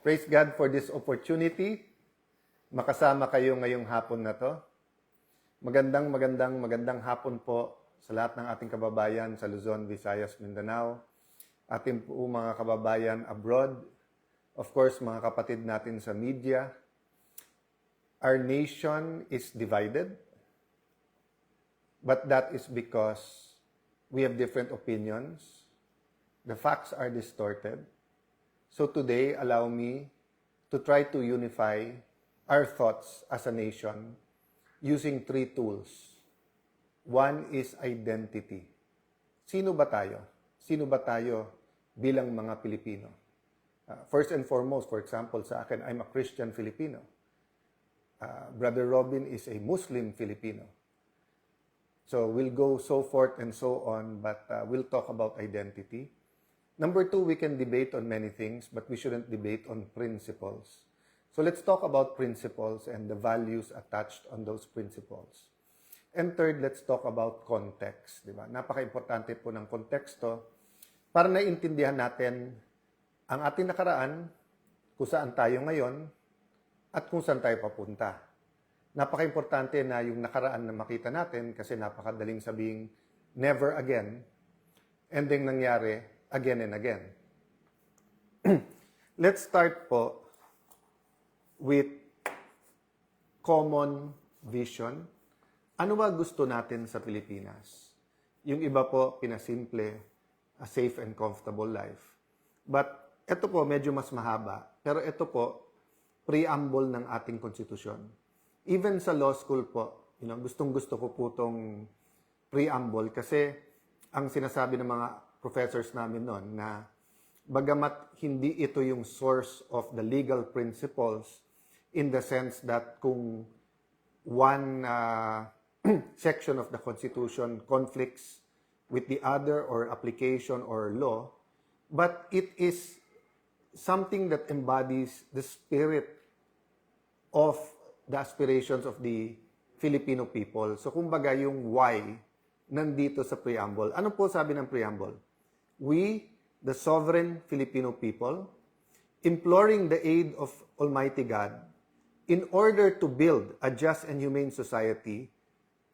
Praise God for this opportunity. Makasama kayo ngayong hapon na to. Magandang hapon po sa lahat ng ating kababayan sa Luzon, Visayas, Mindanao. Ating po mga kababayan abroad. Of course, mga kapatid natin sa media. Our nation is divided. But that is because we have different opinions. The facts are distorted. So today, allow me to try to unify our thoughts as a nation using three tools. One is identity. Sino ba tayo? Sino ba tayo bilang mga Pilipino? First and foremost, for example, sa akin, I'm a Christian Filipino. Brother Robin is a Muslim Filipino. So we'll go so forth and so on, but we'll talk about identity. Number two, we can debate on many things, but we shouldn't debate on principles. So let's talk about principles and the values attached on those principles. And third, let's talk about context. Diba? Napaka-importante po ng konteksto para naiintindihan natin ang ating nakaraan, kung saan tayo ngayon, at kung saan tayo papunta. Napaka-importante na yung nakaraan na makita natin kasi napakadaling sabing never again, and then nangyari again and again. Let's start po with common vision. Ano ba gusto natin sa Pilipinas? Yung iba po, pinasimple, a safe and comfortable life. But ito po, medyo mas mahaba. Pero ito po, preamble ng ating konstitusyon. Even sa law school po, gustong-gusto ko po itong preamble kasi ang sinasabi ng mga professors namin noon na bagamat hindi ito yung source of the legal principles in the sense that kung one section of the Constitution conflicts with the other or application or law, but it is something that embodies the spirit of the aspirations of the Filipino people. So kumbaga yung why nandito sa preamble. Ano po sabi ng preamble? We, the sovereign Filipino people, imploring the aid of Almighty God, in order to build a just and humane society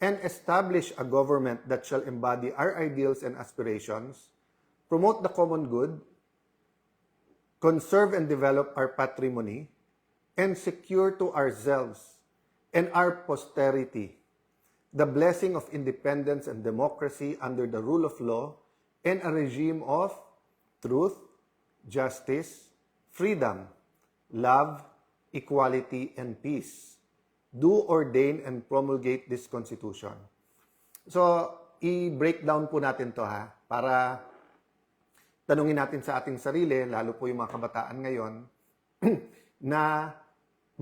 and establish a government that shall embody our ideals and aspirations, promote the common good, conserve and develop our patrimony, and secure to ourselves and our posterity the blessing of independence and democracy under the rule of law and a regime of truth, justice, freedom, love, equality, and peace. Do ordain and promulgate this Constitution. So, i-break down po natin to para tanungin natin sa ating sarili, lalo po yung mga kabataan ngayon, na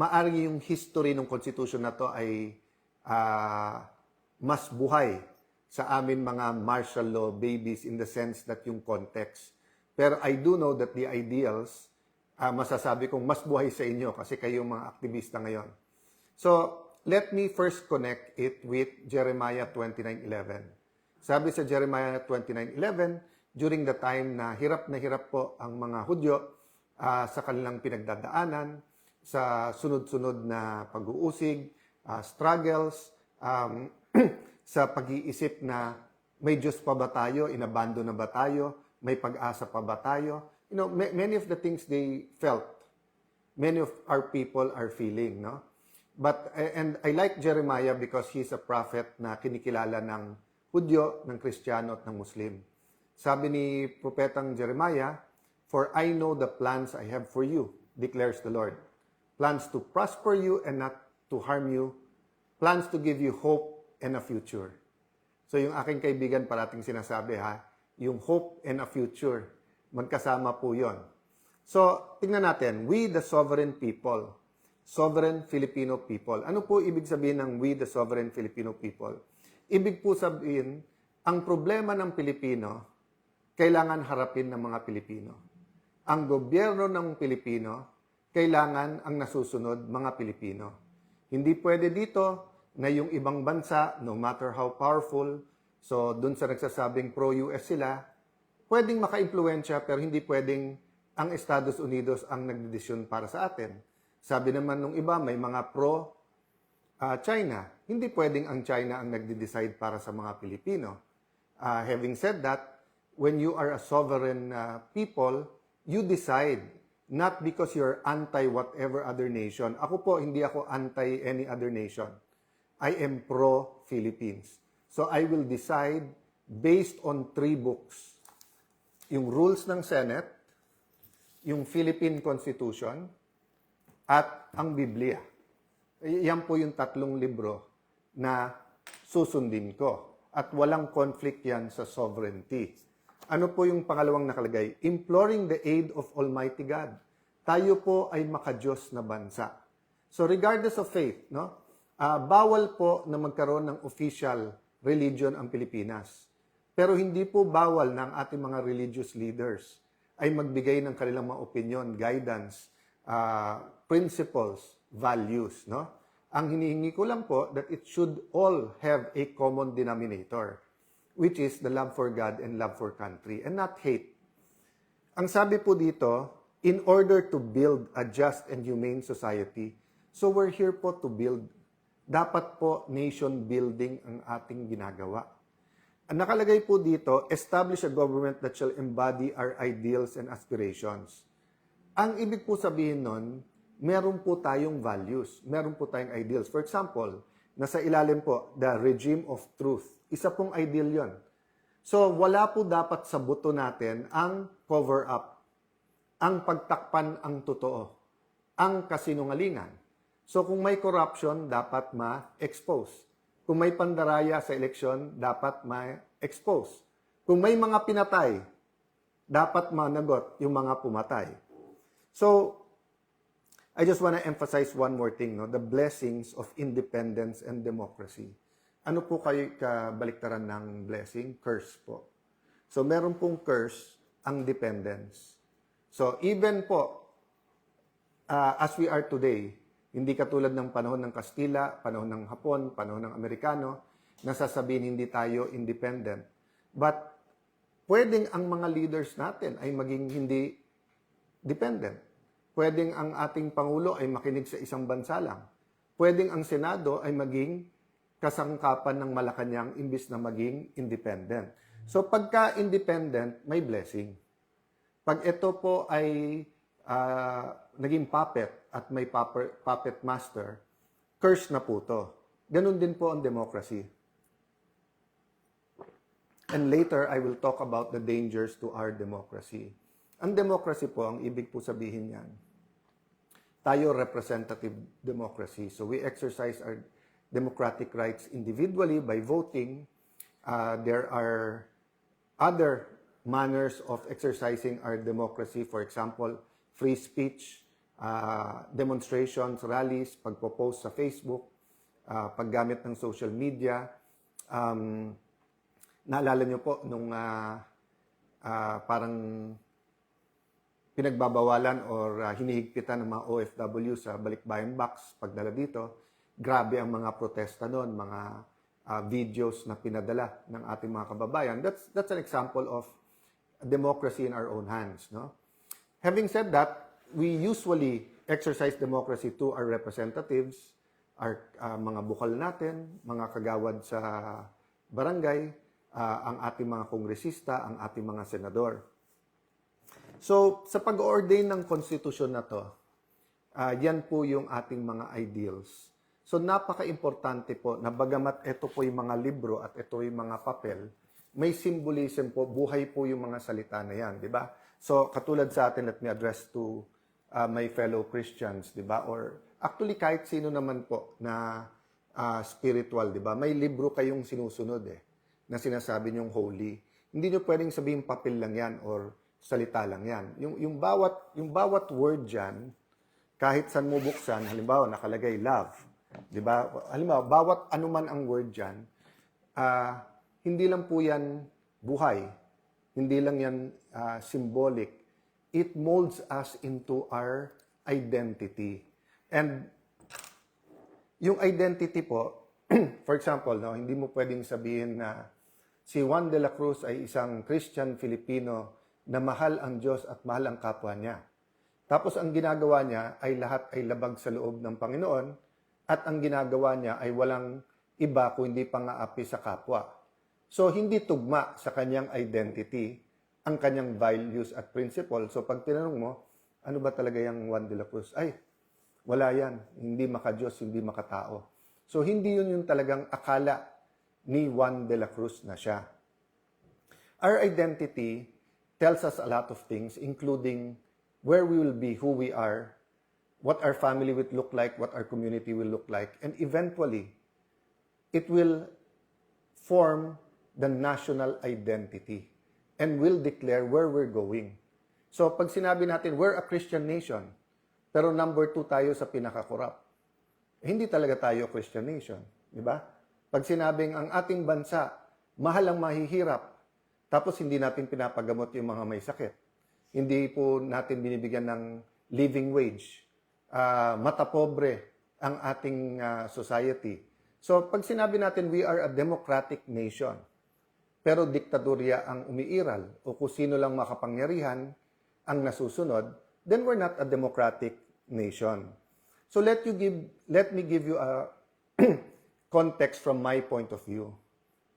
maaari yung history ng Constitution na to ay mas buhay sa amin mga martial law babies in the sense that yung context. Pero I do know that the ideals, masasabi kong mas buhay sa inyo kasi kayo mga aktivista ngayon. So, let me first connect it with Jeremiah 29:11. Sabi sa Jeremiah 29:11, during the time na hirap po ang mga Hudyo sa kanilang pinagdadaanan, sa sunod-sunod na pag-uusig, struggles, sa pag-iisip na may Diyos pa ba tayo, inabando na ba tayo, may pag-asa pa ba tayo. Many of the things they felt, many of our people are feeling, no? But, and I like Jeremiah because he's a prophet na kinikilala ng Hudyo, ng Kristiyano at ng Muslim. Sabi ni Propetang Jeremiah, "For I know the plans I have for you, declares the Lord. Plans to prosper you and not to harm you. Plans to give you hope and a future." So yung aking kaibigan parating sinasabi yung hope and a future, magkasama po yon. So, tingnan natin, we the sovereign people, sovereign Filipino people. Ano po ibig sabihin ng we the sovereign Filipino people? Ibig po sabihin, ang problema ng Pilipino, kailangan harapin ng mga Pilipino. Ang gobyerno ng Pilipino, kailangan ang nasusunod mga Pilipino. Hindi pwede dito na yung ibang bansa, no matter how powerful, so dun sa nagsasabing pro-US sila, pwedeng maka-impluensya pero hindi pwedeng ang Estados Unidos ang nagdedesisyon para sa atin. Sabi naman nung iba, may mga pro-China. Hindi pwedeng ang China ang nagde-decide para sa mga Pilipino. Having said that, when you are a sovereign people, you decide, not because you're anti whatever other nation. Ako po, hindi ako anti any other nation. I am pro-Philippines. So I will decide based on 3 books. Yung rules ng Senate, yung Philippine Constitution, at ang Biblia. Yan po yung 3 libro na susundin ko. At walang conflict yan sa sovereignty. Ano po yung pangalawang nakalagay? Imploring the aid of Almighty God. Tayo po ay makadiyos na bansa. So regardless of faith, no? Bawal po na magkaroon ng official religion ang Pilipinas. Pero hindi po bawal ng ating mga religious leaders ay magbigay ng kanilang mga opinion, guidance, principles, values, no? Ang hinihingi ko lang po that it should all have a common denominator, which is the love for God and love for country, and not hate. Ang sabi po dito, in order to build a just and humane society, so we're here po to build. Dapat po nation building ang ating ginagawa. Ang nakalagay po dito, establish a government that shall embody our ideals and aspirations. Ang ibig po sabihin nun, meron po tayong values, meron po tayong ideals. For example, nasa ilalim po, the regime of truth. Isa pong ideal yon. So, wala po dapat sa buto natin ang cover-up, ang pagtakpan ang totoo, ang kasinungalingan. So, kung may corruption, dapat ma-expose. Kung may pandaraya sa eleksyon, dapat ma-expose. Kung may mga pinatay, dapat managot yung mga pumatay. So, I just want to emphasize one more thing, no? The blessings of independence and democracy. Ano po kayo kabaliktaran ng blessing? Curse po. So, meron pong curse ang dependence. So, even po, as we are today, hindi katulad ng panahon ng Kastila, panahon ng Hapon, panahon ng Amerikano, nasasabihin hindi tayo independent. But, pwedeng ang mga leaders natin ay maging hindi dependent. Pwedeng ang ating Pangulo ay makinig sa isang bansa lang. Pwedeng ang Senado ay maging kasangkapan ng Malacanang imbis na maging independent. So pagka independent, may blessing. Pag ito po ay naging puppet at may puppet master, curse na po to. Ganun din po ang democracy. And later, I will talk about the dangers to our democracy. Ang democracy po, ang ibig po sabihin yan, tayo representative democracy. So we exercise our democratic rights individually by voting. There are other manners of exercising our democracy. For example, free speech, demonstrations, rallies, pagpo-post sa Facebook, paggamit ng social media. Naalala nyo po nung parang pinagbabawalan or hinihigpitan ng mga OFW sa Balikbayan Box pagdala dito. Grabe ang mga protesta doon, mga videos na pinadala ng ating mga kababayan. That's an example of democracy in our own hands, no? Having said that, we usually exercise democracy to our representatives, our mga bukal natin, mga kagawad sa barangay, ang ating mga kongresista, ang ating mga senador. So, sa pag-ordain ng konstitusyon na to, yan po yung ating mga ideals. So, napaka-importante po na bagamat ito po yung mga libro at ito yung mga papel, may symbolism po, buhay po yung mga salita na yan, di ba? So, katulad sa atin, let me address to my fellow Christians, di ba? Or actually, kahit sino naman po na spiritual, di ba? May libro kayong sinusunod na sinasabi niyong holy. Hindi niyo pwedeng sabihin papel lang yan or salita lang yan. Yung bawat word dyan, kahit saan mo buksan, halimbawa, nakalagay love. Di ba? Halimbawa, bawat anuman ang word dyan, hindi lang po yan buhay. Hindi lang yan symbolic. It molds us into our identity. And yung identity po, for example, no, hindi mo pwedeng sabihin na si Juan de la Cruz ay isang Christian Filipino na mahal ang Diyos at mahal ang kapwa niya. Tapos ang ginagawa niya ay lahat ay labag sa loob ng Panginoon at ang ginagawa niya ay walang iba kundi pang-aapi sa kapwa. So hindi tugma sa kanyang identity ang kanyang values at principles. So pag tinanong mo, ano ba talaga yung Juan de la Cruz? Ay, wala yan. Hindi maka-Diyos, hindi makatao. So hindi yun yung talagang akala ni Juan de la Cruz na siya. Our identity tells us a lot of things, including where we will be, who we are, what our family will look like, what our community will look like, and eventually, it will form the national identity and will declare where we're going. So, pag sinabi natin, we're a Christian nation, pero number 2 tayo sa pinaka-corrupt, hindi talaga tayo Christian nation. Di ba? Pag sinabing ang ating bansa, mahal ang mahihirap, tapos hindi natin pinapagamot yung mga may sakit. Hindi po natin binibigyan ng living wage. Mata pobre ang ating society. So, pag sinabi natin we are a democratic nation, pero diktadorya ang umiiral o kung sino lang makapangyarihan ang nasusunod, then we're not a democratic nation. So let me give you a context from my point of view.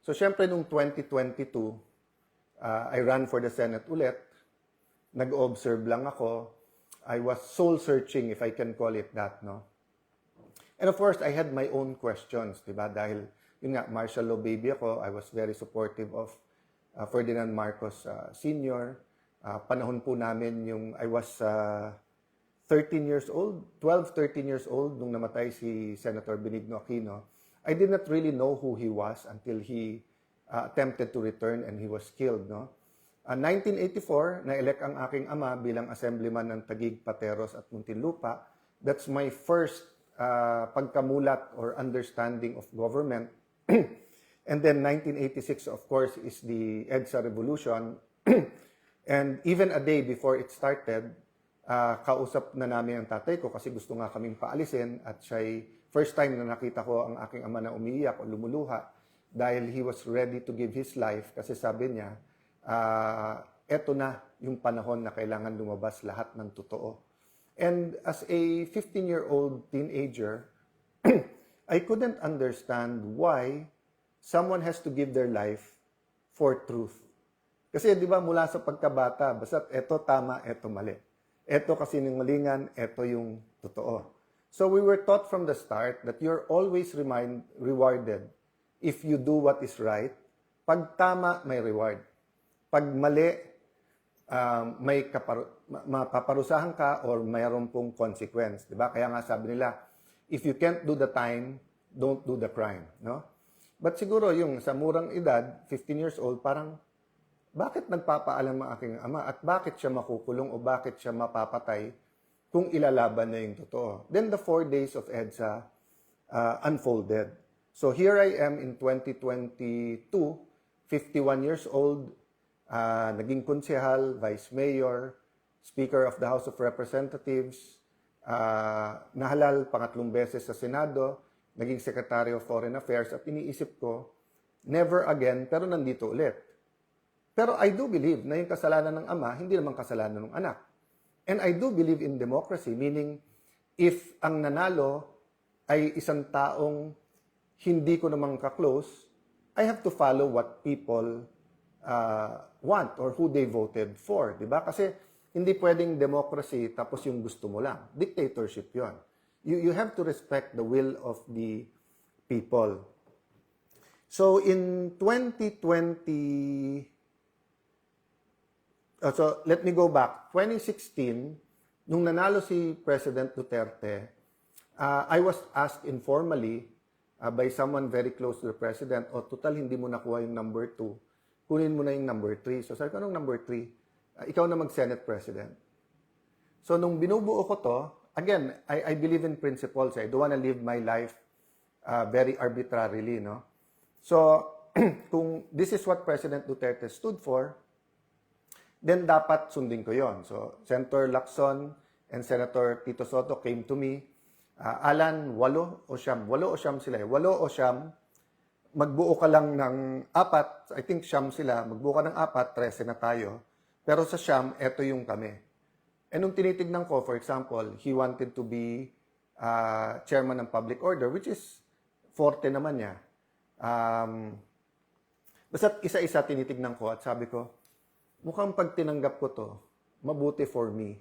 So syempre nung 2022, I ran for the Senate ulit. Nag-observe lang ako. I was soul-searching, if I can call it that, no? And of course, I had my own questions, di ba? Dahil, yun nga, martial law baby ako. I was very supportive of Ferdinand Marcos Sr. Panahon po namin I was 13 years old, 12, 13 years old nung namatay si Senator Benigno Aquino. I did not really know who he was until he attempted to return and he was killed, no? 1984, na-elect ang aking ama bilang assemblyman ng Taguig, Pateros at Muntinlupa. That's my first pagkamulat or understanding of government. And then 1986, of course, is the EDSA Revolution. And even a day before it started, kausap na namin ang tatay ko kasi gusto nga kaming paalisin at siya'y first time na nakita ko ang aking ama na umiiyak o lumuluha dahil he was ready to give his life kasi sabi niya, eto na yung panahon na kailangan lumabas lahat ng totoo. And as a 15-year-old teenager, I couldn't understand why someone has to give their life for truth. Kasi di ba mula sa pagkabata, basta eto tama, eto mali. Eto kasinungalingan, eto yung totoo. So we were taught from the start that you're always rewarded if you do what is right. Pag tama, may reward. Pag mali, may mapaparusahan ka or mayroon pong consequence. Diba? Kaya nga sabi nila, if you can't do the time, don't do the crime. No? But siguro yung sa murang edad, 15 years old, parang, bakit nagpapaalam ang aking ama at bakit siya makukulong o bakit siya mapapatay kung ilalaban na yung totoo? Then the 4 days of EDSA unfolded. So here I am in 2022, 51 years old, naging konsehal, vice mayor, speaker of the House of Representatives, nahalal pangatlong beses sa Senado, naging Secretary of Foreign Affairs, at iniisip ko, never again, pero nandito ulit. Pero I do believe na yung kasalanan ng ama, hindi naman kasalanan ng anak. And I do believe in democracy, meaning if ang nanalo ay isang taong hindi ko naman ka-close, I have to follow what people want or who they voted for, di ba? Kasi hindi pwedeng democracy tapos yung gusto mo lang. Dictatorship yon. You have to respect the will of the people. So in 2020, so let me go back. 2016, nung nanalo si President Duterte, I was asked informally by someone very close to the President, total hindi mo nakuha yung number 2, kunin mo na yung number 3. So sabi ko, anong number 3? Ikaw na mag-Senate President. So nung binubuo ko to, again, I believe in principles. I don't want to live my life very arbitrarily, no? So kung this is what President Duterte stood for, then dapat sundin ko yon. So Senator Lacson and Senator Tito Soto came to me. Alan, 8 o 9 sila. 8 o 9, magbuo ka lang ng 4, I think 9 sila, magbuo ka ng 4, 13 na tayo, Pero sa Siyam, eto yung kami. And nung tinitignan ko, for example, he wanted to be chairman ng public order, which is forte naman niya. Basta isa-isa tinitignan ko at sabi ko, mukhang pag tinanggap ko to, mabuti for me.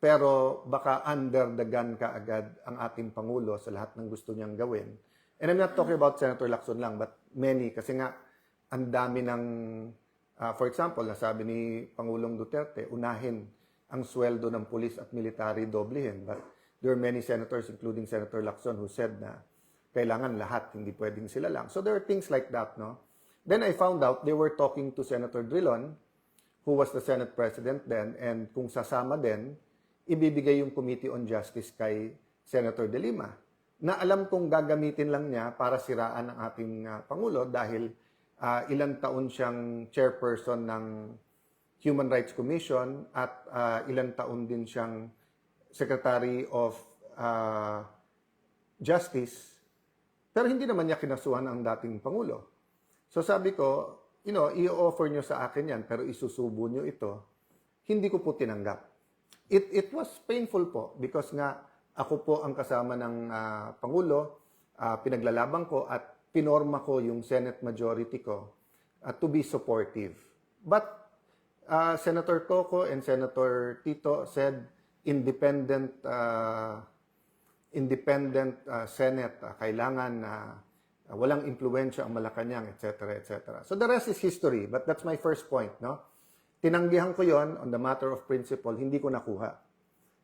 Pero baka under the gun ka agad ang ating Pangulo sa lahat ng gusto niyang gawin. And I'm not talking about Senator Lacson lang, but many. Kasi nga, ang dami ng, for example, nasabi ni Pangulong Duterte, unahin ang sweldo ng pulis at military doblehin. But there are many senators, including Senator Lacson, who said na kailangan lahat, hindi pwedeng sila lang. So there are things like that, no? Then I found out they were talking to Senator Drilon, who was the Senate President then, and kung sasama din, ibibigay yung Committee on Justice kay Senator De Lima, na alam kong gagamitin lang niya para siraan ang ating Pangulo dahil ilang taon siyang chairperson ng Human Rights Commission at ilang taon din siyang Secretary of Justice, pero hindi naman niya kinasuhan ang dating Pangulo. So sabi ko, i-offer nyo sa akin yan, pero isusubo nyo ito. Hindi ko po tinanggap. It was painful po because nga ako po ang kasama ng Pangulo, pinaglalaban ko at pinorma ko yung Senate majority ko to be supportive. But Senator Coco and Senator Tito said independent Senate, kailangan walang impluwensya ang Malacanang, etc., etc. So the rest is history, but that's my first point, no? Tinanggihan ko yon on the matter of principle, hindi ko nakuha.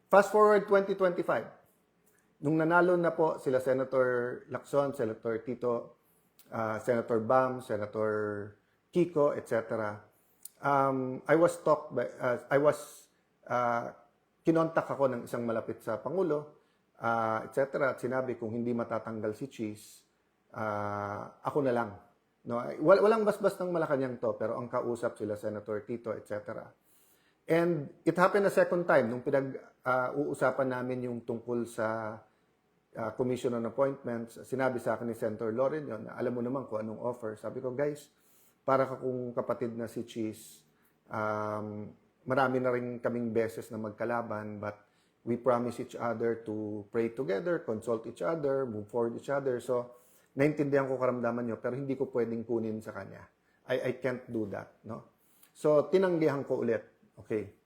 Fast forward 2025, nung nanalo na po sila Senator Lacson, Senator Tito, Senator Bam, Senator Kiko, etc., kinontak ako ng isang malapit sa Pangulo, etc., at sinabi kung hindi matatanggal si Cheese, ako na lang. No, walang basbas ng Malacanang to, pero ang kausap sila Senator Tito, etc. And it happened a second time nung uusapan namin yung tungkol sa Commission on Appointments. Sinabi sa akin ni Senator Loren yun, na alam mo naman kung anong offer. Sabi ko, guys, para kung kapatid na si Cheese, marami na rin kaming beses na magkalaban, but we promise each other to pray together, consult each other, move forward each other. So, naintindihan ko karamdaman nyo, pero hindi ko pwedeng kunin sa kanya. I can't do that, no? So, tinanggihan ko ulit. Okay.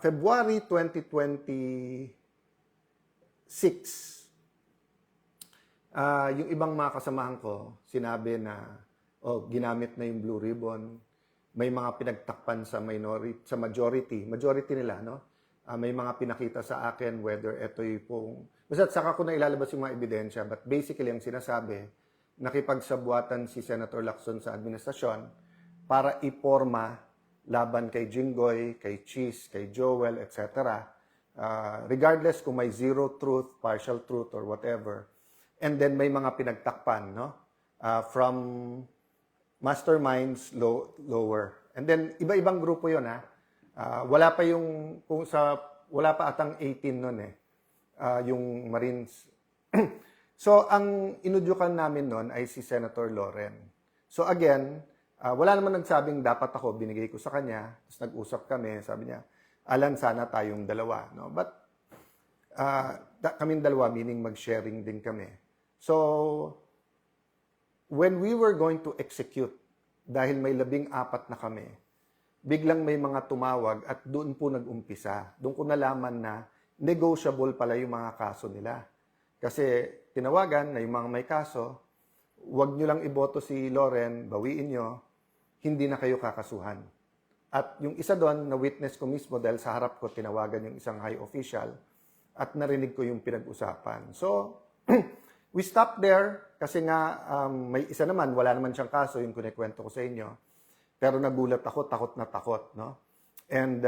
February 2026, yung ibang mga kasamahan ko, sinabi na, ginamit na yung Blue Ribbon, may mga pinagtakpan sa majority nila, no? May mga pinakita sa akin whether ito yung basta saka ko na ilalabas yung mga ebidensya, but basically ang sinasabi, nakipagsabwatan si Senator Lacson sa administrasyon para iporma laban kay Jinggoy, kay Cheese, kay Joel, etc. Regardless kung may zero truth, partial truth, or whatever. And then may mga pinagtakpan, no? From masterminds lower. And then iba-ibang grupo 'yon, ha. Wala pa atang 18 noon yung Marines. So, ang inudyukan namin noon ay si Senator Loren. So, again, wala naman nagsabing dapat ako, binigay ko sa kanya, tapos nag-usap kami, sabi niya, Alan, sana tayong dalawa. No? But, kaming dalawa, meaning mag-sharing din kami. So, when we were going to execute, dahil may 14 na kami, biglang may mga tumawag at doon po nag-umpisa. Doon ko nalaman na negotiable pala yung mga kaso nila. Kasi tinawagan na yung mga may kaso, huwag nyo lang iboto si Loren, bawiin nyo, hindi na kayo kakasuhan. At yung isa doon, na witness ko mismo dahil sa harap ko tinawagan yung isang high official at narinig ko yung pinag-usapan. So, we stopped there kasi nga may isa naman, wala naman siyang kaso, yung kunikwento ko sa inyo. Pero nagulat ako, takot na takot, no? And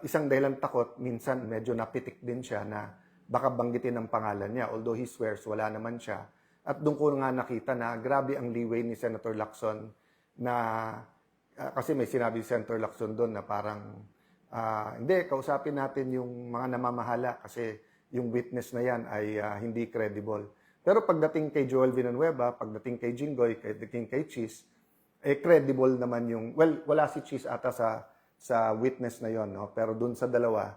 isang dahilan takot, minsan medyo napitik din siya na baka banggitin ang pangalan niya. Although he swears, wala naman siya. At doon ko nga nakita na grabe ang leeway ni Senator Lacson na, kasi may sinabi si Senator Lacson doon na parang, hindi, kausapin natin yung mga namamahala kasi yung witness na yan ay hindi credible. Pero pagdating kay Joel Villanueva, pagdating kay Jinggoy, pagdating kay Cheese, credible naman yung, well, wala si Cheese ata sa witness na yon, no? Pero dun sa dalawa,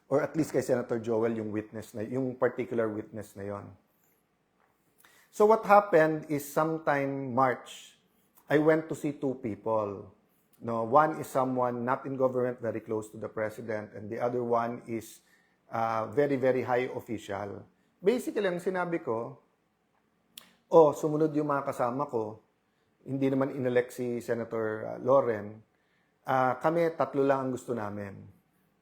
or at least kay Senator Joel yung witness na, yung particular witness na yon. So what happened is sometime March, I went to see two people. No, one is someone not in government, very close to the president, and the other one is very, very high official. Basically, ang sinabi ko, sumunod yung mga kasama ko, hindi naman inelect si Senator Loren, kami tatlo lang ang gusto namin.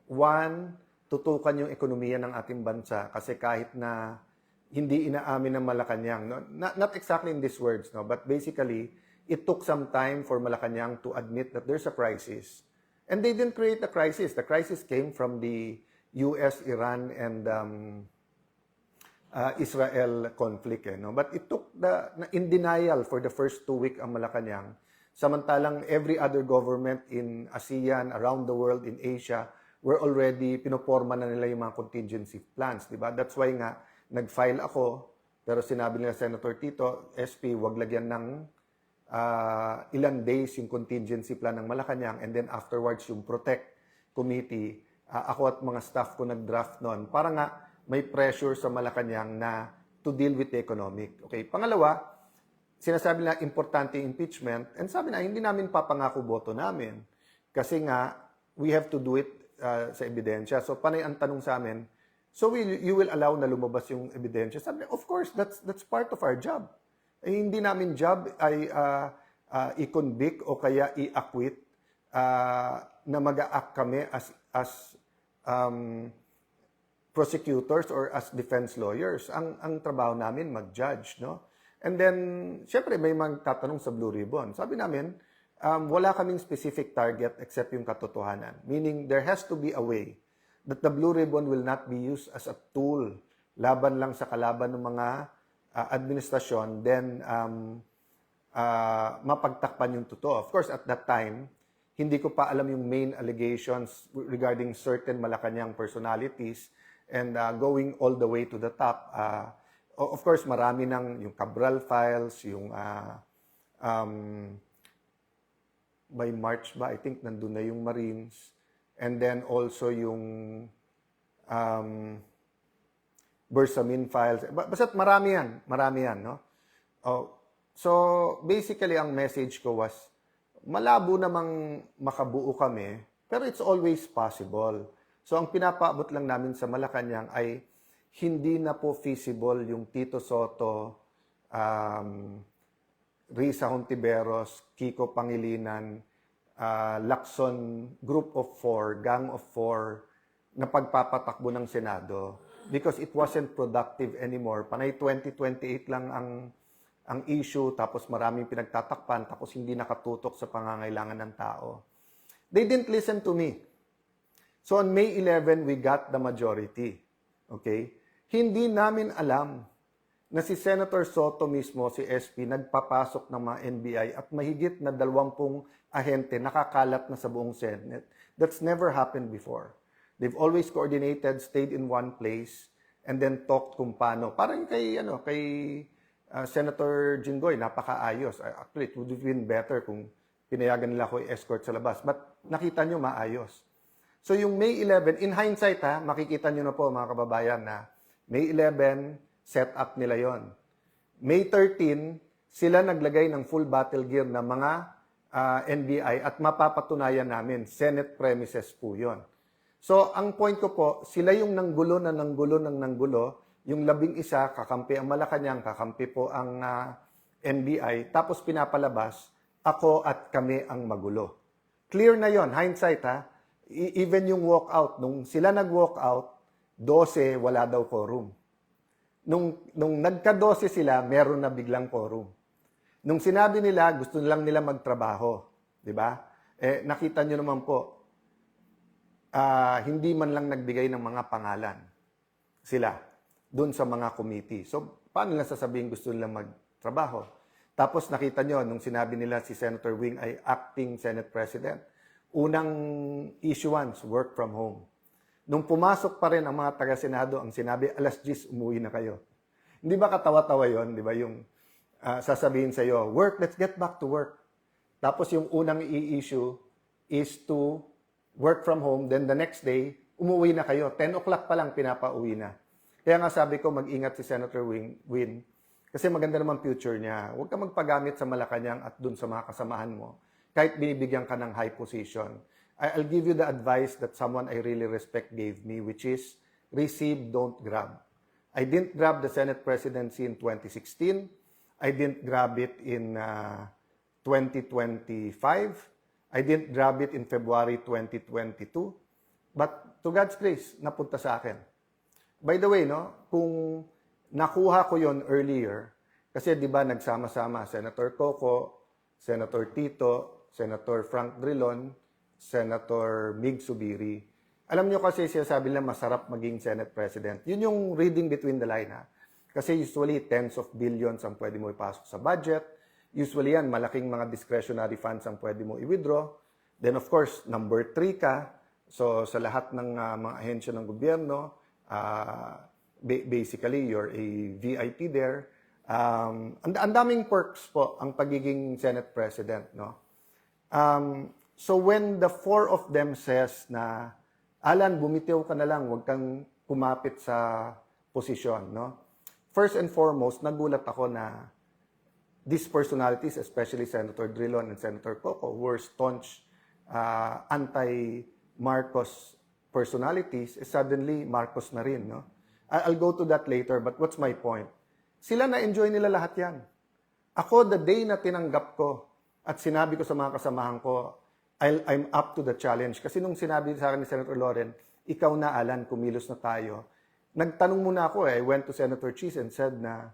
One, tutukan yung ekonomiya ng ating bansa kasi kahit na hindi inaamin ng Malacanang, no? Not exactly in these words, no? But basically, it took some time for Malacanang to admit that there's a crisis. And they didn't create a crisis. The crisis came from the US, Iran, and Israel conflict. No? But it took in denial for the first 2 weeks ang Malacanang. Samantalang every other government in ASEAN, around the world, in Asia, were already pinoporma na nila yung mga contingency plans. Diba? That's why nga, nag-file ako, pero sinabi nila Senator Tito, SP, wag lagyan ng ilang days yung contingency plan ng Malacanang, and then afterwards yung Protect Committee, ako at mga staff ko nag-draft noon para nga may pressure sa Malacanang na to deal with the economic. Okay, pangalawa, sinasabi nila importante yung impeachment, and sabi na hindi namin papangako boto namin kasi nga we have to do it sa ebidensya. So panay ang tanong sa amin, so you will allow na lumabas yung ebidensya? Sabi, of course, that's part of our job. Hindi namin job ay i-convict o kaya i-acquit na mag-a-act kami as prosecutors or as defense lawyers. Ang trabaho namin mag-judge, no? And then, syempre may magtatanong sa Blue Ribbon. Sabi namin, wala kaming specific target except yung katotohanan. Meaning, there has to be a way that the Blue Ribbon will not be used as a tool laban lang sa kalaban ng mga administrasyon, then mapagtakpan yung totoo. Of course, at that time, hindi ko pa alam yung main allegations regarding certain Malacanang personalities and going all the way to the top. Of course, marami ng yung Cabral files, yung by March ba, I think nandun na yung Marines. And then also yung Bersamin files. Basta't marami yan, no? So, basically, ang message ko was, malabo namang makabuo kami, pero it's always possible. So, ang pinapaabot lang namin sa Malacanang ay hindi na po feasible yung Tito Soto, Risa Hontiveros, Kiko Pangilinan, Lacson Group of 4, Gang of 4, na pagpapatakbo ng Senado because it wasn't productive anymore. Panay 2028 lang ang issue, tapos maraming pinagtatakpan, tapos hindi nakatutok sa pangangailangan ng tao. They didn't listen to me. So on May 11, we got the majority. Okay? Hindi namin alam na si Senator Soto mismo, si SP, nagpapasok ng mga NBI at mahigit na 20 ahente nakakalat na sa buong Senate. That's never happened before. They've always coordinated, stayed in one place, and then talked kung paano. Parang kay Senator Jinggoy, napakaayos. Actually, it would have been better kung pinayagan nila ako i-escort sa labas. But nakita nyo, maayos. So yung May 11, in hindsight makikita nyo na po mga kababayan na May 11, set up nila yon. May 13, sila naglagay ng full battle gear na mga NBI at mapapatunayan namin, Senate premises po yon. So, ang point ko po, sila yung nanggulo ng nanggulo, yung 11 kakampi ang Malacanang, kakampi po ang NBI, tapos pinapalabas, ako at kami ang magulo. Clear na yon, hindsight even yung walkout, nung sila nag-walkout, 12, wala daw quorum. Nung nagka-12 sila, meron na biglang quorum. Nung sinabi nila, gusto lang nila magtrabaho. Di ba? Nakita nyo naman po, hindi man lang nagbigay ng mga pangalan sila doon sa mga committee. So, paano nila sasabihin gusto nilang magtrabaho? Tapos nakita nyo, nung sinabi nila si Senator Wing ay acting Senate President, unang issuance, work from home. Nung pumasok pa rin ang mga taga-Senado, ang sinabi, 10:00 umuwi na kayo. Hindi ba katawa-tawa yon, di ba? Yung sasabihin sa'yo, work, let's get back to work. Tapos yung unang i-issue is to work from home, then the next day, umuwi na kayo. 10 o'clock pa lang, pinapauwi na. Kaya nga sabi ko, mag-ingat si Senator Win, kasi maganda naman future niya. Huwag ka magpagamit sa Malacanang at dun sa mga kasamahan mo, kahit binibigyan ka ng high position. I'll give you the advice that someone I really respect gave me, which is, receive, don't grab. I didn't grab the Senate presidency in 2016. I didn't grab it in 2025. I didn't grab it in February 2022. But to God's grace, napunta sa akin. By the way, no, kung nakuha ko yon earlier, kasi di ba nagsama-sama Senator Coco, Senator Tito, Senator Frank Drilon, Senator Mig Subiri. Alam nyo kasi sinasabi nila masarap maging Senate President. Yun yung reading between the line, ha? Kasi usually tens of billions ang pwede mo ipasok sa budget. Usually yan, malaking mga discretionary funds ang pwede mo i-withdraw. Then of course, number 3 ka. So sa lahat ng mga ahensya ng gobyerno, basically you're a VIP there. Ang daming perks po ang pagiging Senate President, no? So when the 4 of them says na, Alan, bumitiw ka na lang, huwag kang kumapit sa posisyon, no? First and foremost, nagulat ako na these personalities, especially Senator Drilon and Senator Coco, were staunch anti-Marcos personalities. Suddenly, Marcos na rin, no? I'll go to that later, but what's my point? Sila na-enjoy nila lahat yan. Ako, the day na tinanggap ko at sinabi ko sa mga kasamahan ko, I'm up to the challenge. Kasi nung sinabi sa akin ni Senator Loren, ikaw na, Alan, kumilos na tayo. Nagtanong muna ako I went to Senator Cheese and said na,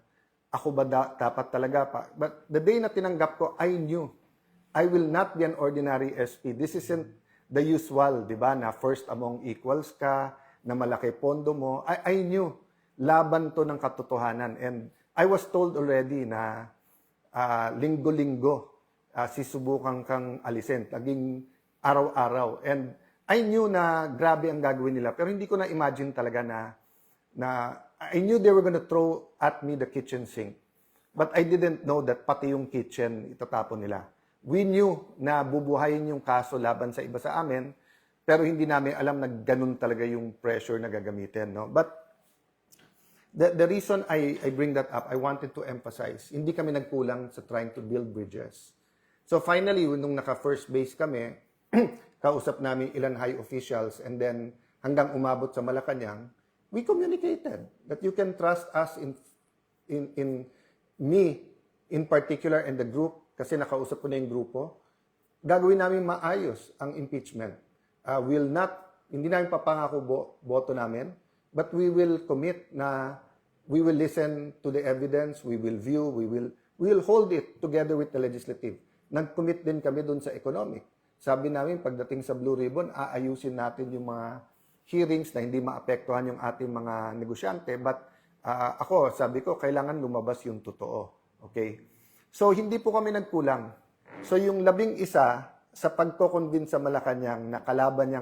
ako ba dapat talaga pa? But the day na tinanggap ko, I knew, I will not be an ordinary SP. This isn't the usual, di ba, na first among equals ka, na malaki pondo mo. I knew, laban to ng katotohanan. And I was told already na linggo-linggo, sisubukan kang alisin, laging araw-araw. And I knew na grabe ang gagawin nila, pero hindi ko na-imagine talaga na I knew they were gonna throw at me the kitchen sink. But I didn't know that pati yung kitchen itatapon nila. We knew na bubuhayin yung kaso laban sa iba sa amin, pero hindi namin alam na ganun talaga yung pressure na gagamitin, no? But the reason I bring that up, I wanted to emphasize, hindi kami nagkulang sa trying to build bridges. So finally, nung naka-first base kami, kausap namin ilan high officials and then hanggang umabot sa Malacanang, we communicated that you can trust us in me in particular and the group kasi nakausap ko na yung grupo. Gagawin namin maayos ang impeachment. Hindi namin papangako boto namin, but we will commit na we will listen to the evidence, we will view, we will hold it together with the legislative. Nag-commit din kami dun sa economic. Sabi namin, pagdating sa Blue Ribbon, aayusin natin yung mga hearings na hindi maapektuhan yung ating mga negosyante. But ako, sabi ko, kailangan lumabas yung totoo. Okay? So, hindi po kami nagkulang. So, yung 11 sa pagko-convince sa Malacanang na kalaban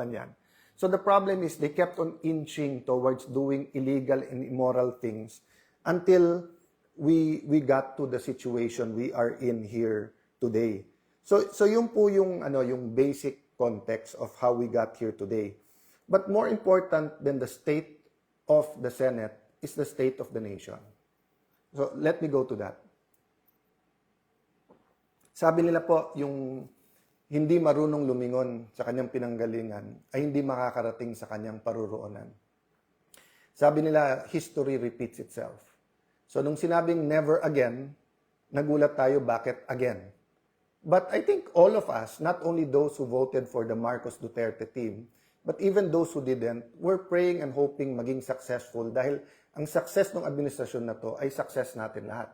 yan. So, the problem is they kept on inching towards doing illegal and immoral things until we got to the situation we are in here today. So yung po yung basic context of how we got here today. But more important than the state of the Senate is the state of the nation. So let me go to that. Sabi nila po, yung hindi marunong lumingon sa kanyang pinanggalingan ay hindi makakarating sa kanyang paruroonan. Sabi nila, history repeats itself. So nung sinabing never again, nagulat tayo bakit again. But I think all of us, not only those who voted for the Marcos Duterte team, but even those who didn't, were praying and hoping maging successful dahil ang success ng administrasyon na to ay success natin lahat.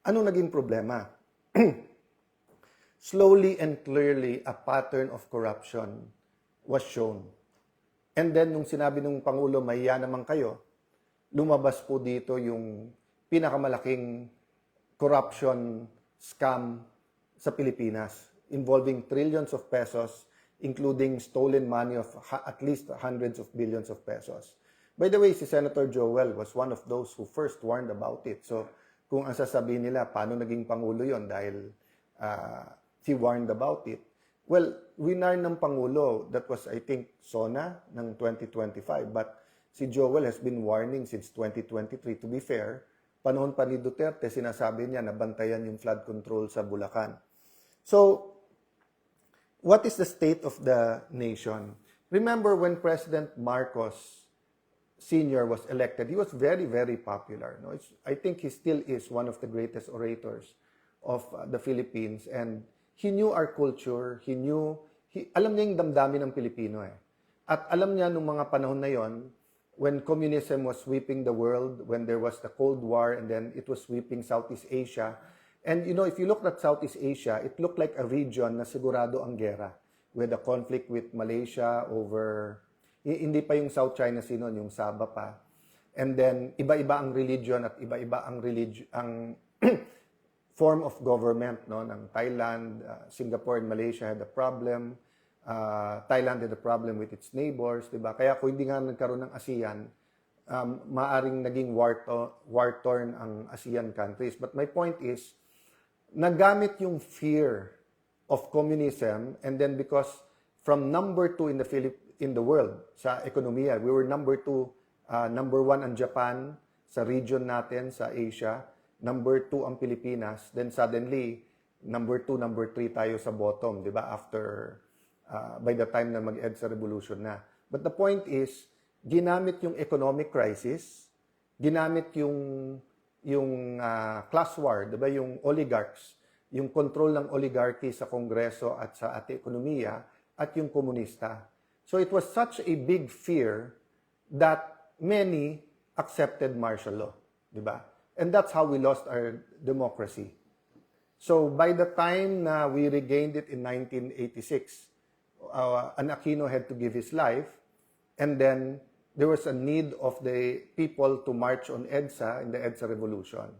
Ano naging problema? Slowly and clearly, a pattern of corruption was shown. And then, nung sinabi ng Pangulo, mahiya naman kayo, lumabas po dito yung pinakamalaking corruption scam sa Pilipinas, involving trillions of pesos, including stolen money of at least hundreds of billions of pesos. By the way, si Senator Joel was one of those who first warned about it. So, kung ang sasabihin nila, paano naging Pangulo yon dahil he warned about it. Well, winar ng Pangulo, that was, I think, SONA ng 2025. But si Joel has been warning since 2023. To be fair, panahon pa ni Duterte, sinasabi niya na bantayan yung flood control sa Bulacan. So, what is the state of the nation? Remember when President Marcos Sr. was elected, he was very, very popular. No? I think he still is one of the greatest orators of the Philippines. And he knew our culture. Alam niya yung damdamin ng Pilipino eh. At alam niya nung mga panahon na yon, when communism was sweeping the world, when there was the Cold War, and then it was sweeping Southeast Asia. And you know, if you look at Southeast Asia, it looked like a region na sigurado ang gera, with a conflict with Malaysia over, hindi pa yung South China Sea noon, yung Sabah pa. And then, iba-iba ang religion at iba-iba ang form of government, no, ng Thailand, Singapore and Malaysia had a problem. Thailand had a problem with its neighbors, diba? Kaya kung hindi nga nagkaroon ng ASEAN, maaring naging war-torn ang ASEAN countries. But my point is, nagamit yung fear of communism, and then because from number 2 in the world sa ekonomiya, we were number 2, number 1 ang Japan sa region natin sa Asia, number 2 ang Pilipinas, then suddenly number 2, number 3 tayo sa bottom, 'di ba? After by the time na mag-EDSA revolution na. But the point is, ginamit yung economic crisis, ginamit yung class war, 'di ba? Yung oligarchs, yung control ng oligarchy sa Kongreso at sa ating ekonomiya at yung komunista. So it was such a big fear that many accepted martial law, 'di ba? And that's how we lost our democracy. So by the time na we regained it in 1986, an Aquino had to give his life, and then there was a need of the people to march on EDSA in the EDSA revolution.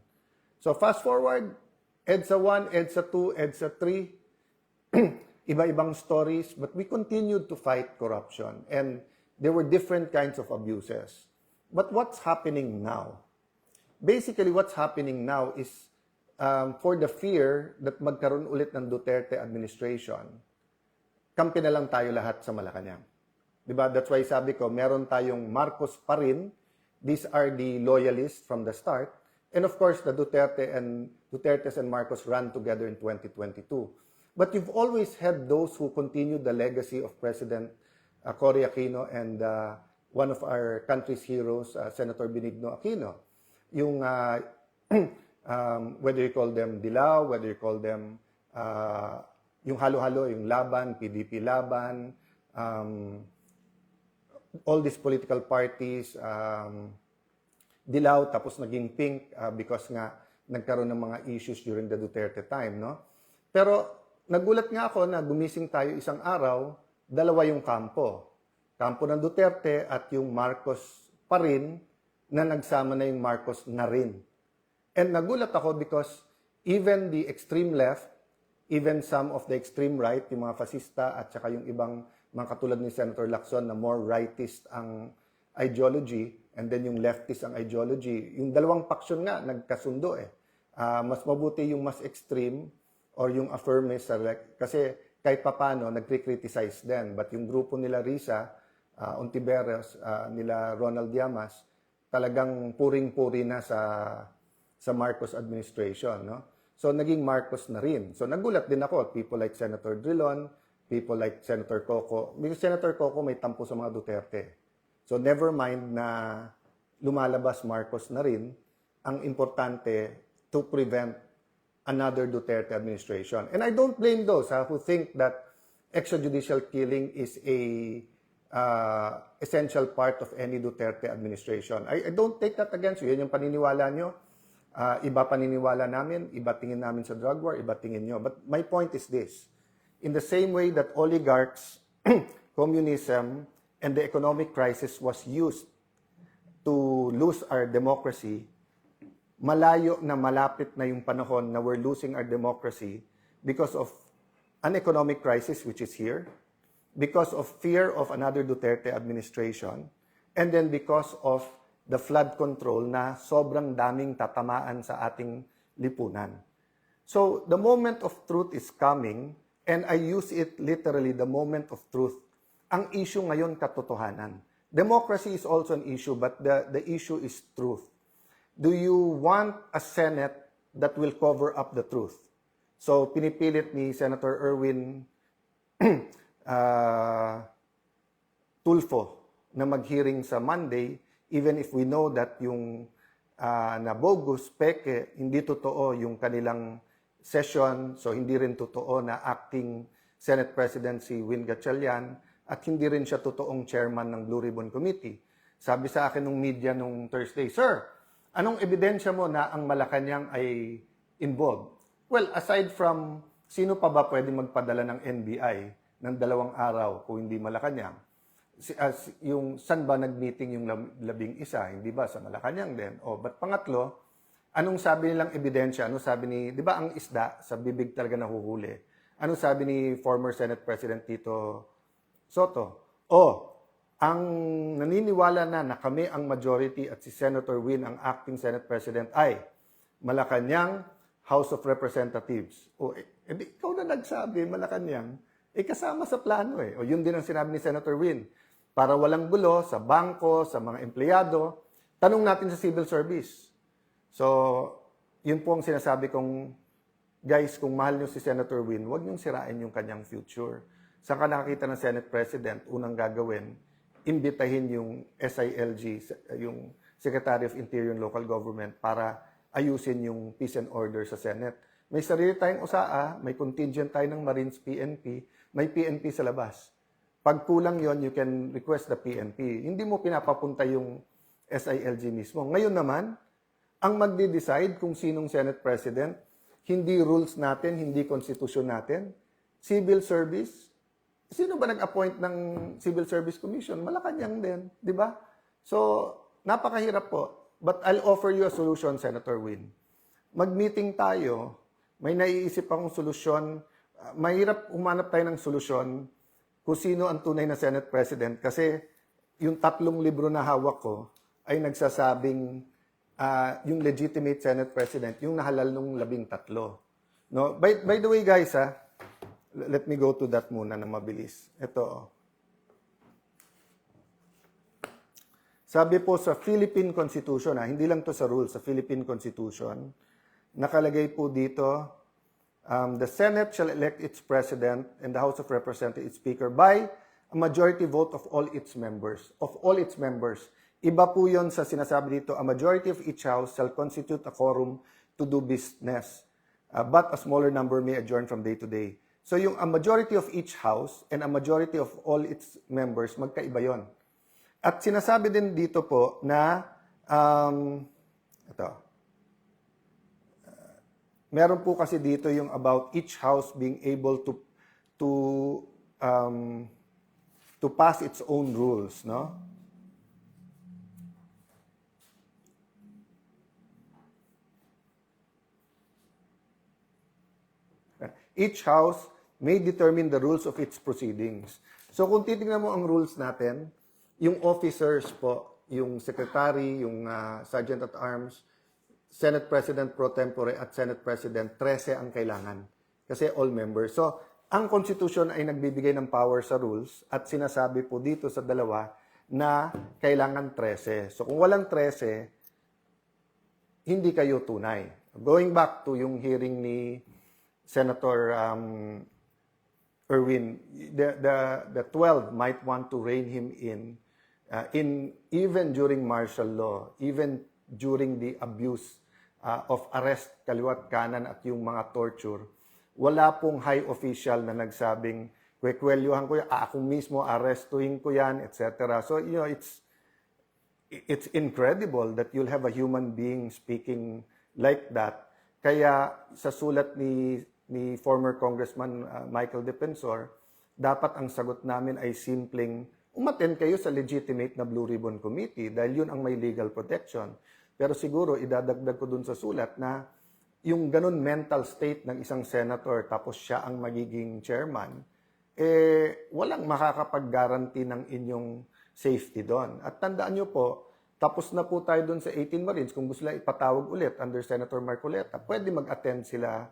So fast forward, EDSA 1, EDSA 2, EDSA 3, iba-ibang stories, but we continued to fight corruption, and there were different kinds of abuses. But what's happening now? Basically, what's happening now is for the fear that magkaroon ulit ng Duterte administration, kampi na lang tayo lahat sa Malacanang. Diba? That's why sabi ko, meron tayong Marcos pa rin. These are the loyalists from the start. And of course, the Dutertes and Marcos ran together in 2022. But you've always had those who continue the legacy of President Cory Aquino and one of our country's heroes, Senator Benigno Aquino. Yung whether you call them Dilaw, whether you call them yung halo-halo, yung Laban, PDP Laban, all these political parties, Dilaw tapos naging pink because nga nagkaroon ng mga issues during the Duterte time, no? Pero nagulat nga ako na gumising tayo isang araw, dalawa yung kampo. Kampo ng Duterte at yung Marcos pa rin, na nagsama na yung Marcos na rin. And nagulat ako because even the extreme left, even some of the extreme right, yung mga fascista at saka yung ibang mga katulad ni Senator Lacson na more rightist ang ideology, and then yung leftist ang ideology, yung dalawang paksyon nga nagkasundo eh. Mas mabuti yung mas extreme or yung affirmist kasi kahit papano nagkri-criticize din. But yung grupo nila Risa, Ontiveros, nila Ronald Llamas, talagang puring-puri na sa Marcos administration, no? So naging Marcos na rin. So nagulat din ako, people like Senator Drilon, people like Senator Coco. Because Senator Coco may tampo sa mga Duterte. So never mind na lumalabas Marcos na rin, ang importante to prevent another Duterte administration. And I don't blame those who think that extrajudicial killing is a essential part of any Duterte administration. I don't take that against you. Yan yung paniniwala nyo. Iba paniniwala namin, iba tingin namin sa drug war, iba tingin nyo. But my point is this. In the same way that oligarchs, communism, and the economic crisis was used to lose our democracy, malayo na malapit na yung panahon na we're losing our democracy because of an economic crisis which is here, because of fear of another Duterte administration, and then because of the flood control na sobrang daming tatamaan sa ating lipunan. So, the moment of truth is coming, and I use it literally, the moment of truth. Ang issue ngayon, katotohanan. Democracy is also an issue, but the issue is truth. Do you want a Senate that will cover up the truth? So, pinipilit ni Senator Erwin Tulfo na mag-hearing sa Monday, even if we know that yung na bogus, peke, hindi totoo yung kanilang session, so hindi rin totoo na acting Senate President si Win Gatchalian, at hindi rin siya totoong chairman ng Blue Ribbon Committee. Sabi sa akin ng media nung Thursday, Sir, anong ebidensya mo na ang Malacanang ay involved? Well, aside from sino pa ba pwede magpadala ng NBI ng 2 araw kung hindi Malacanang? Yung saan ba nag-meeting yung 11, hindi ba sa Malacanang din? O ba't pangatlo, anong sabi nilang ebidensya? Ano sabi ni, di ba ang isda sa bibig talaga nahuhuli? Ano sabi ni former Senate President Tito Soto? Ang naniniwala na kami ang majority at si Senator Win ang acting Senate President ay Malacanang House of Representatives. Ikaw na nagsabi, Malacanang, kasama sa plano eh. Yun din ang sinabi ni Senator Win. Para walang gulo sa bangko, sa mga empleyado, tanong natin sa civil service. So, yun po ang sinasabi kong, guys, kung mahal nyo si Senator Win, huwag nyo sirain yung kanyang future. Saan ka nakakita ng Senate President, unang gagawin, imbitahin yung SILG, yung Secretary of Interior and Local Government, para ayusin yung peace and order sa Senate. May sarili tayong USAA, may contingent tayo ng Marines PNP, may PNP sa labas. Pag kulang yon, you can request the PNP. Hindi mo pinapapunta yung SILG mismo. Ngayon naman, ang magde-decide kung sinong Senate President, hindi rules natin, hindi konstitusyon natin, civil service. Sino ba nag-appoint ng Civil Service Commission? Malacanang din, di ba? So, napakahirap po. But I'll offer you a solution, Senator Win. Mag-meeting tayo, may naiisip akong solusyon. Mahirap umanap tayo ng solusyon kung sino ang tunay na Senate President kasi yung 3 libro na hawak ko ay nagsasabing yung legitimate Senate President, yung nahalal nung 13. No? By the way, guys, let me go to that muna na mabilis. Ito. Sabi po sa Philippine Constitution, hindi lang to sa rules, sa Philippine Constitution, nakalagay po dito, the Senate shall elect its President and the House of Representatives its Speaker by a majority vote of all its members. Of all its members. Iba po yun sa sinasabi dito, a majority of each House shall constitute a quorum to do business, but a smaller number may adjourn from day to day. So yung a majority of each House and a majority of all its members, magkaiba yon. At sinasabi din dito po na, meron po kasi dito yung about each house being able to pass its own rules, no? Each house may determine the rules of its proceedings. So kung titingnan mo ang rules natin, yung officers po, yung secretary, yung sergeant at arms, Senate President pro tempore at Senate President, 13 ang kailangan. Kasi all members. So, ang Constitution ay nagbibigay ng power sa rules at sinasabi po dito sa dalawa na kailangan 13. So, kung walang 13, hindi kayo tunay. Going back to yung hearing ni Senator Erwin, the 12 might want to rein him in even during martial law, even during the abuse of arrest, kaliwat kanan at yung mga torture, wala pong high official na nagsabing, kwekwelyuhan ko yan, ako mismo arrestuhin ko yan, etc. So, you know, it's incredible that you'll have a human being speaking like that. Kaya sa sulat ni former Congressman Michael Defensor, dapat ang sagot namin ay simpleng, umattend kayo sa legitimate na Blue Ribbon Committee dahil yun ang may legal protection. Pero siguro, idadagdag ko dun sa sulat na yung ganun mental state ng isang senator tapos siya ang magiging chairman, walang makakapag-guarantee ng inyong safety doon. At tandaan nyo po, tapos na po tayo doon sa 18 Marines, kung gusto lang ipatawag ulit under Senator Marcoleta, pwede mag-attend sila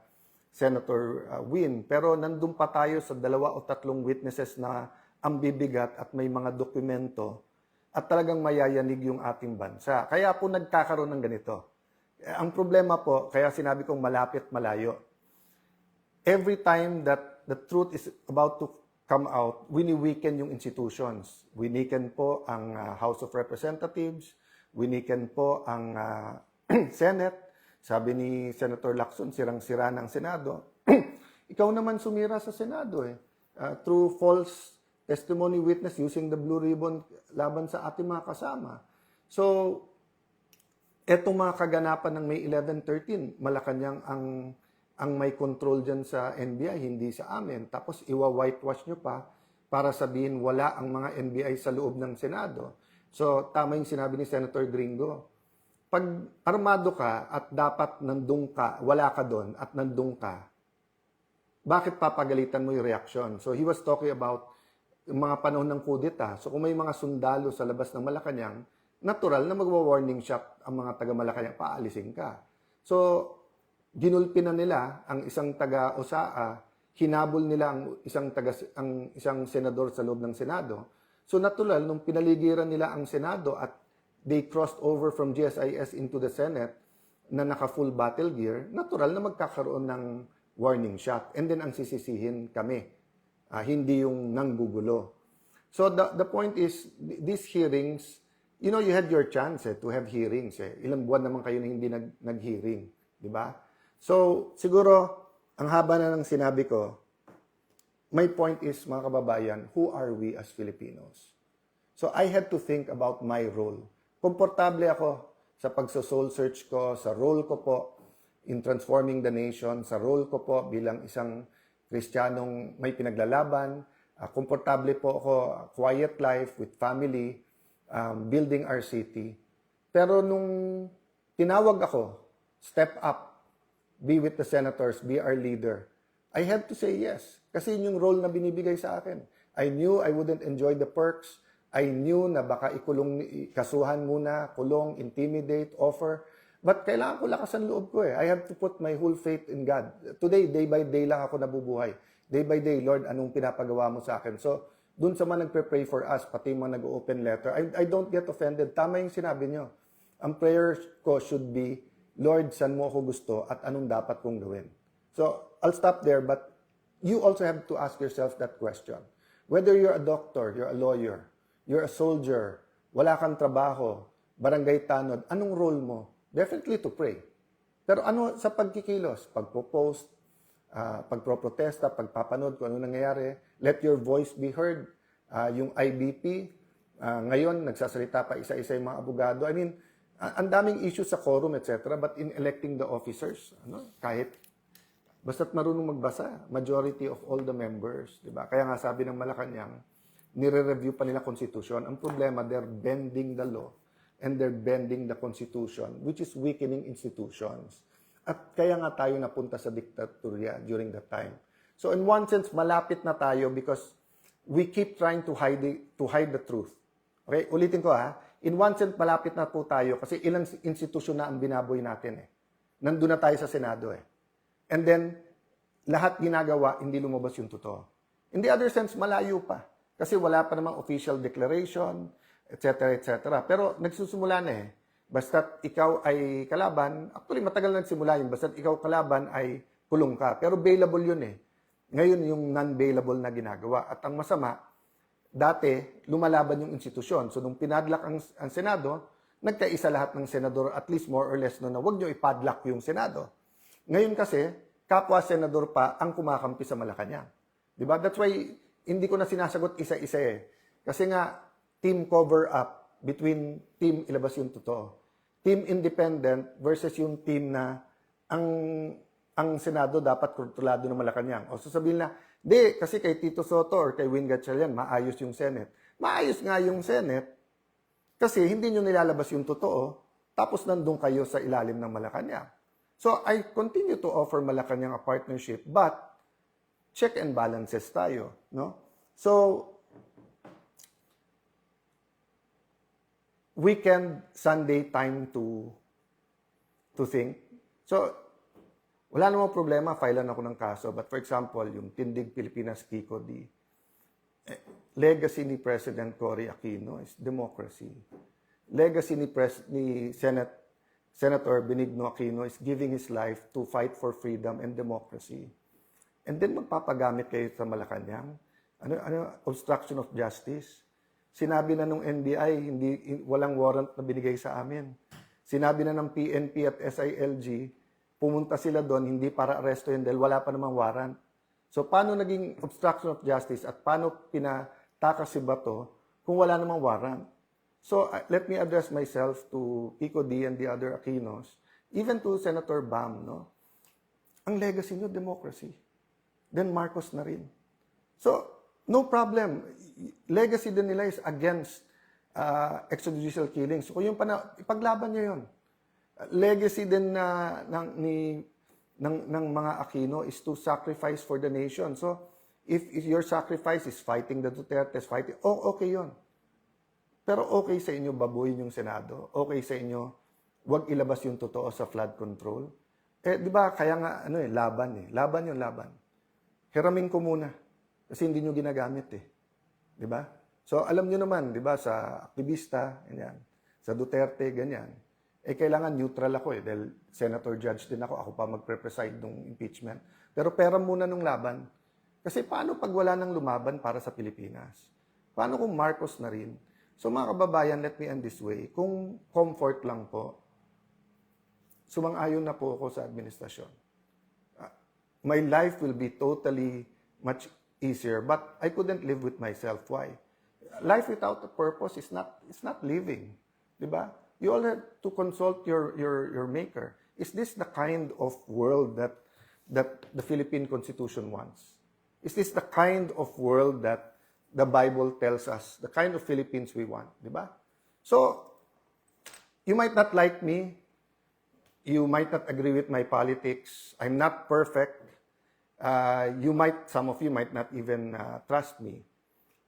Senator Win. Pero nandun pa tayo sa 2 o 3 witnesses na ang bibigat at may mga dokumento at talagang mayayanig yung ating bansa. Kaya po nagkakaroon ng ganito. Ang problema po, kaya sinabi kong malapit malayo, every time that the truth is about to come out, wini-weaken yung institutions. Winiken po ang House of Representatives, winiken po ang Senate. Sabi ni Senator Lacson, sirang-sira ng Senado. Ikaw naman sumira sa Senado through false testimony witness using the blue ribbon laban sa ating mga kasama. So, etong mga kaganapan ng May 11, 13, Malacanang ang may control dyan sa NBI, hindi sa amin. Tapos iwa-whitewash nyo pa para sabihin wala ang mga NBI sa loob ng Senado. So, tama yung sinabi ni Senator Gringo. Pag armado ka at dapat nandun ka, wala ka doon at nandun ka, bakit papagalitan mo yung reaksyon? So, he was talking about yung mga panahon ng kudeta. So, kung may mga sundalo sa labas ng Malacanang, natural na magwa-warning shot ang mga taga-Malacanang, paalisin ka. So, ginulpi na nila ang isang taga-OSAA, hinabol nila ang isang senador sa loob ng Senado. So, natural, nung pinaligiran nila ang Senado at they crossed over from GSIS into the Senate na naka-full battle gear, natural na magkakaroon ng warning shot. And then, ang sisisihin kami. Hindi yung nanggugulo. So, the point is, these hearings, you know, you had your chance to have hearings. Ilang buwan naman kayo na hindi nag-hearing. Di ba? So, siguro, ang haba na ng sinabi ko, my point is, mga kababayan, who are we as Filipinos? So, I had to think about my role. Komportable ako sa pagso-soul search ko, sa role ko po in transforming the nation, sa role ko po bilang isang Kristiyanong may pinaglalaban. Komportable po ako, quiet life with family, building our city. Pero nung tinawag ako, step up, be with the senators, be our leader, I had to say yes. Kasi yun yung role na binibigay sa akin. I knew I wouldn't enjoy the perks. I knew na baka kasuhan muna, kulong, intimidate, offer. But kailangan ko lakasan loob ko I have to put my whole faith in God. Today, day by day lang ako nabubuhay. Day by day, Lord, anong pinapagawa mo sa akin? So, dun sa mga nagpe-pray for us, pati mga nag-open letter, I don't get offended. Tama yung sinabi nyo. Ang prayer ko should be, Lord, saan mo ako gusto at anong dapat kong gawin? So, I'll stop there, but you also have to ask yourself that question. Whether you're a doctor, you're a lawyer, you're a soldier, wala kang trabaho, barangay tanod, anong role mo? Definitely to pray. Pero ano sa pagkikilos? Pagpo-post, pagproprotesta, pagpapanood kung ano nangyayari, let your voice be heard. Yung IBP, ngayon nagsasalita pa isa-isa yung mga abogado. I mean, ang daming issues sa quorum, etc. But in electing the officers, kahit basta't marunong magbasa, majority of all the members, di ba? Kaya nga sabi ng Malacanang, nire-review pa nila Constitution. Ang problema, they're bending the law and they're bending the Constitution, which is weakening institutions. At kaya nga tayo napunta sa diktatorya during that time. So in one sense, malapit na tayo because we keep trying to hide the truth. Okay, ulitin ko In one sense, malapit na po tayo kasi ilang institusyon na ang binaboy natin Nandun na tayo sa Senado And then, lahat ginagawa, hindi lumabas yung totoo. In the other sense, malayo pa. Kasi wala pa namang official declaration, etc., etc. Pero nagsusumula na Basta't ikaw ay kalaban, actually matagal na nagsimula yun, basta't ikaw kalaban ay kulong ka. Pero bailable yun Ngayon yung non-bailable na ginagawa. At ang masama, dati lumalaban yung institusyon. So nung pinadlock ang Senado, nagkaisa lahat ng senador at least more or less na wag nyo ipadlock yung Senado. Ngayon kasi, kapwa senador pa ang kumakampi sa Malacanang. Diba? That's why hindi ko na sinasagot isa-isa Kasi nga, team cover up between team ilabas yung totoo. Team independent versus yung team na ang Senado dapat kontrolado ng Malacanang. O sasabihin na, kasi kay Tito Soto or kay Win Gatchalian, maayos yung Senate. Maayos nga yung Senate kasi hindi nyo nilalabas yung totoo tapos nandun kayo sa ilalim ng Malacanang. So, I continue to offer Malacanang a partnership but check and balances tayo. No? So, weekend, Sunday time to think. So, wala namang problema, filean ako ng kaso. But for example, yung Tindig Pilipinas Kiko D, legacy ni President Cory Aquino is democracy. Legacy ni Senator Benigno Aquino is giving his life to fight for freedom and democracy. And then magpapagamit kayo sa Malacanang. Obstruction of justice. Sinabi na nung NBI, walang warrant na binigay sa amin. Sinabi na ng PNP at SILG, pumunta sila doon, hindi para arestuhin dahil wala pa namang warrant. So, paano naging obstruction of justice at paano pinatakas si Bato kung wala namang warrant? So, let me address myself to Kiko D and the other Aquinos, even to Senator Bam, no? Ang legacy nyo, democracy. Then Marcos na rin. So, no problem. Legacy din nila is against extrajudicial killings. So, kung yung ipaglaban nyo yun. Legacy din ng mga Aquino is to sacrifice for the nation. So, if your sacrifice is fighting the Dutertes, okay yun. Pero okay sa inyo babuyin yung Senado. Okay sa inyo wag ilabas yung totoo sa flood control. Di ba, kaya nga, laban eh. Laban yung laban. Hiramin ko muna. Kasi hindi nyo ginagamit eh. Di ba? So, alam nyo naman, di ba, sa aktivista, ganyan. Sa Duterte, ganyan. Kailangan neutral ako eh. Dahil senator judge din ako. Ako pa magpre-preside ng impeachment. Pero pera muna nung laban. Kasi paano pag wala nang lumaban para sa Pilipinas? Paano kung Marcos na rin? So mga kababayan, let me end this way. Kung comfort lang po, sumang-ayon na po ako sa administrasyon. My life will be totally much easier, but I couldn't live with myself. Why? Life without a purpose is not living. Diba? You all have to consult your maker. Is this the kind of world that the Philippine Constitution wants? Is this the kind of world that the Bible tells us, the kind of Philippines we want, di ba? So, you might not like me, you might not agree with my politics, I'm not perfect, some of you might not even trust me.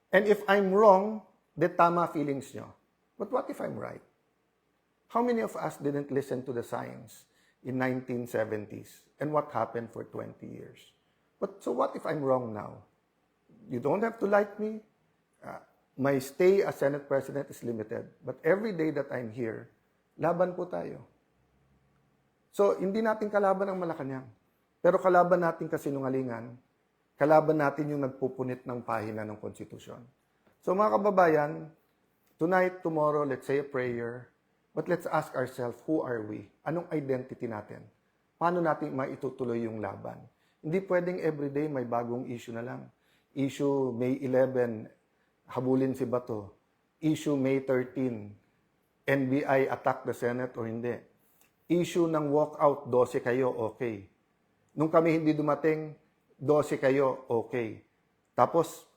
And if I'm wrong, then tama feelings nyo. But what if I'm right? How many of us didn't listen to the science in 1970s? And what happened for 20 years? So what if I'm wrong now? You don't have to like me. My stay as Senate President is limited. But every day that I'm here, laban po tayo. So, hindi natin kalaban ang Malacanang. Pero kalaban natin kasinungalingan. Kalaban natin yung nagpupunit ng pahina ng konstitusyon. So, mga kababayan, tonight, tomorrow, let's say a prayer. But let's ask ourselves, who are we? Anong identity natin? Paano natin maitutuloy yung laban? Hindi pwedeng everyday may bagong issue na lang. Issue May 11, habulin si Bato. Issue May 13, NBI attack the Senate o hindi. Issue ng walkout, 12 kayo, okay. Nung kami hindi dumating, 12 kayo, okay. Tapos,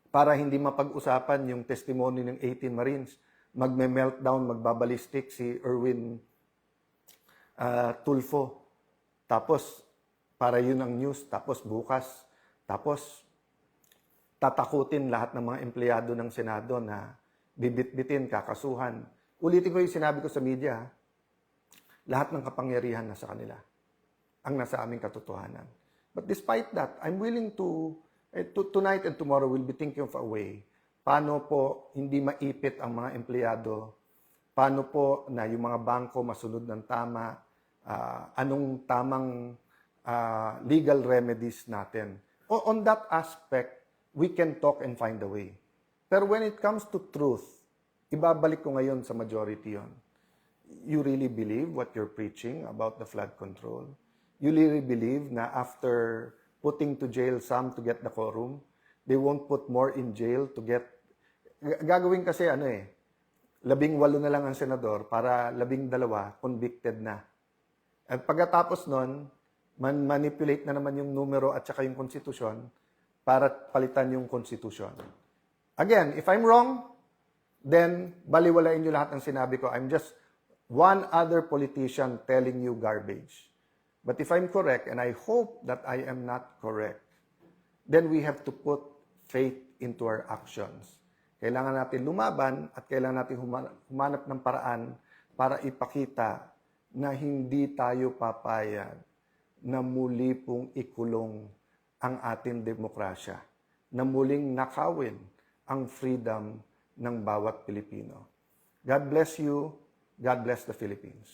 para hindi mapag-usapan yung testimony ng 18 Marines, magme-meltdown, magbabalistik si Erwin Tulfo. Tapos, para yun ang news. Tapos bukas, tatakutin lahat ng mga empleyado ng Senado na bibit-bitin, kakasuhan. Ulitin ko yung sinabi ko sa media, lahat ng kapangyarihan nasa kanila. Ang nasa aming katotohanan. But despite that, I'm willing to tonight and tomorrow, we'll be thinking of a way. Paano po hindi maipit ang mga empleyado? Paano po na yung mga bangko masunod ng tama? Anong tamang legal remedies natin? On that aspect, we can talk and find a way. Pero when it comes to truth, ibabalik ko ngayon sa majority yon. You really believe what you're preaching about the flood control? You really believe na after putting to jail some to get the quorum, they won't put more in jail to get... Gagawin kasi 18 na lang ang senador para 12 convicted na. At pagkatapos nun, manipulate na naman yung numero at saka yung konstitusyon para palitan yung konstitusyon. Again, if I'm wrong, then baliwalain nyo lahat ng sinabi ko. I'm just one other politician telling you garbage. But if I'm correct, and I hope that I am not correct, then we have to put faith into our actions. Kailangan natin lumaban at kailangan natin humanap ng paraan para ipakita na hindi tayo papayag na muli pong ikulong ang ating demokrasya, na muling nakawin ang freedom ng bawat Pilipino. God bless you. God bless the Philippines.